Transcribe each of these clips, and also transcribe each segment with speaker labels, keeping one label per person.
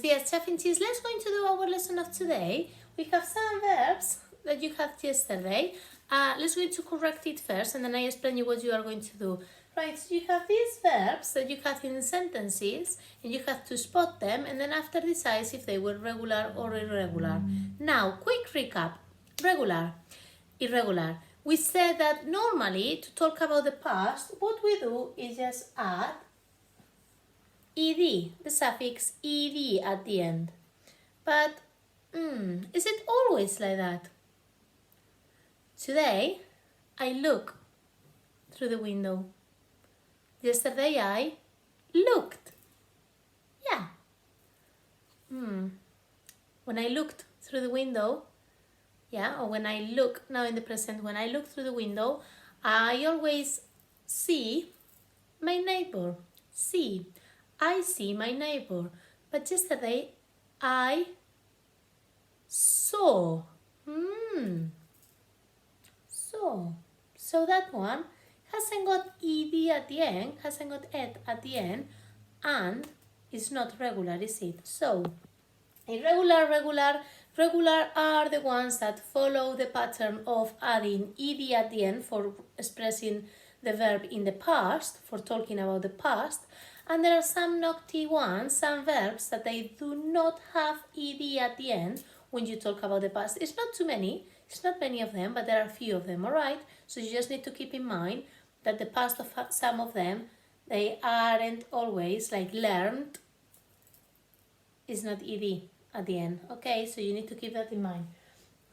Speaker 1: Dear Chaffinches, let's go into do our lesson of today. We have some verbs that you had yesterday. Let's go to correct it first and then I explain you what you are going to do. Right, so you have these verbs that you have in sentences and you have to spot them and then after decide if they were regular or irregular. Now, quick recap. Regular, irregular. We said that normally to talk about the past, what we do is just add ed, the suffix ed at the end. But is it always like that? Today, I look through the window. Yesterday, I looked. Yeah. When I looked through the window, or when I look, now in the present, when I look through the window, I always see my neighbor. I see my neighbor. But yesterday, I saw. So that one hasn't got ed at the end, hasn't got ed at the end, and is not regular, is it? So, irregular, regular are the ones that follow the pattern of adding ed at the end for expressing the verb in the past, for talking about the past. And there are some naughty ones, some verbs that they do not have ed at the end when you talk about the past. It's not too many, it's not many of them, but there are a few of them, alright? So you just need to keep in mind that the past of some of them, they aren't always like learned, is not ed at the end, okay? So you need to keep that in mind.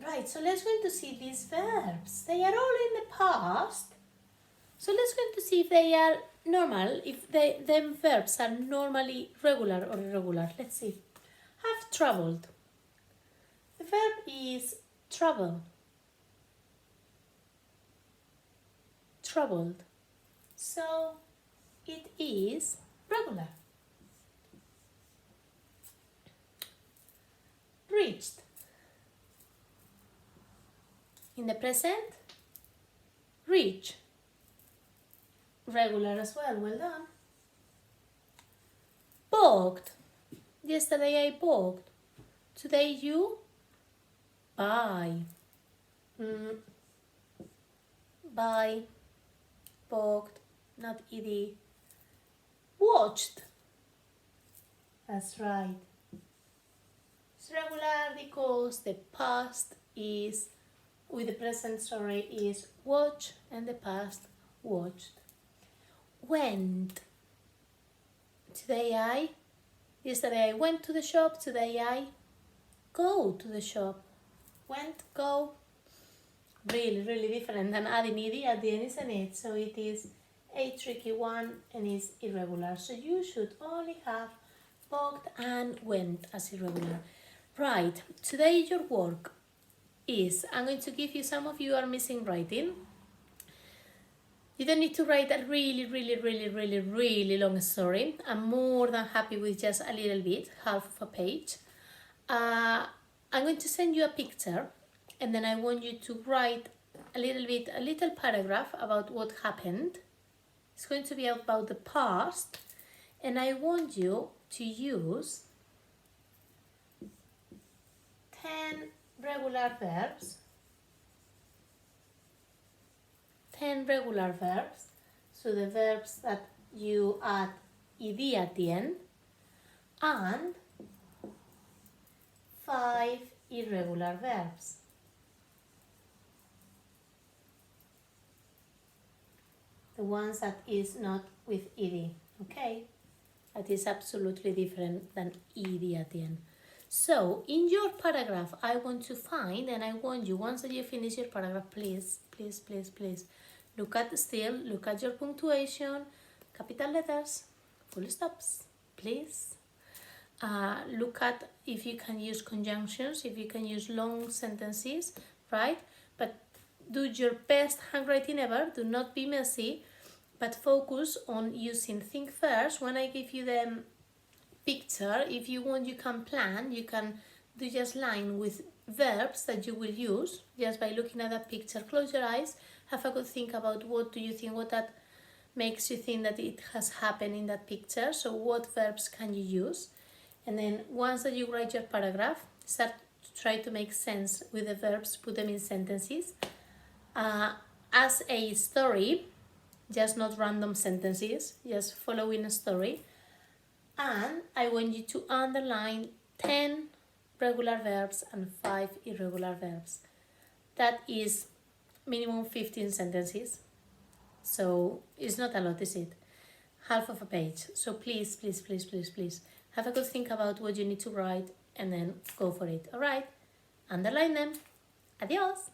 Speaker 1: Right, so let's go to see these verbs. They are all in the past. So let's go to see if they are normal, if them verbs are normally regular or irregular. Let's see. Have traveled. The verb is travel. Troubled. So it is regular. Reached. In the present, reach. Regular as well, well done. Booked. Yesterday I booked. Today you buy. Buy. Booked. Not ed. Watched. That's right. It's regular because the past is, with the present is watch and the past watched. Went. Yesterday I went to the shop, today I go to the shop. Went, go. Really different than adding ed at the end, isn't it? So it is a tricky one and is irregular. So you should only have booked and went as irregular. Right, today your work is, I'm going to give you, some of you are missing writing. You don't need to write a really long story. I'm more than happy with just a little bit, half of a page. I'm going to send you a picture and then I want you to write a little paragraph about what happened. It's going to be about the past and I want you to use 10 regular verbs. 10 regular verbs, so the verbs that you add ed at the end, and 5 irregular verbs. The ones that is not with ed, okay? That is absolutely different than ed at the end. So, in your paragraph, I want to find, and I want you, once that you finish your paragraph, please, look at your punctuation, capital letters, full stops, please. Look at if you can use conjunctions, if you can use long sentences, right? But do your best handwriting ever, do not be messy, but focus on using think first. When I give you the picture, if you want, you can plan, you can do just line with verbs that you will use just by looking at that picture. Close your eyes, have a good think about what do you think, what that makes you think that it has happened in that picture. So what verbs can you use? And then once that you write your paragraph, start to try to make sense with the verbs, put them in sentences. As a story, just not random sentences, just following a story. And I want you to underline 10 regular verbs and 5 irregular verbs. That is minimum 15 sentences. So it's not a lot, is it? Half of a page. So please, please, please, please, please have a good think about what you need to write and then go for it. All right? Underline them. Adios.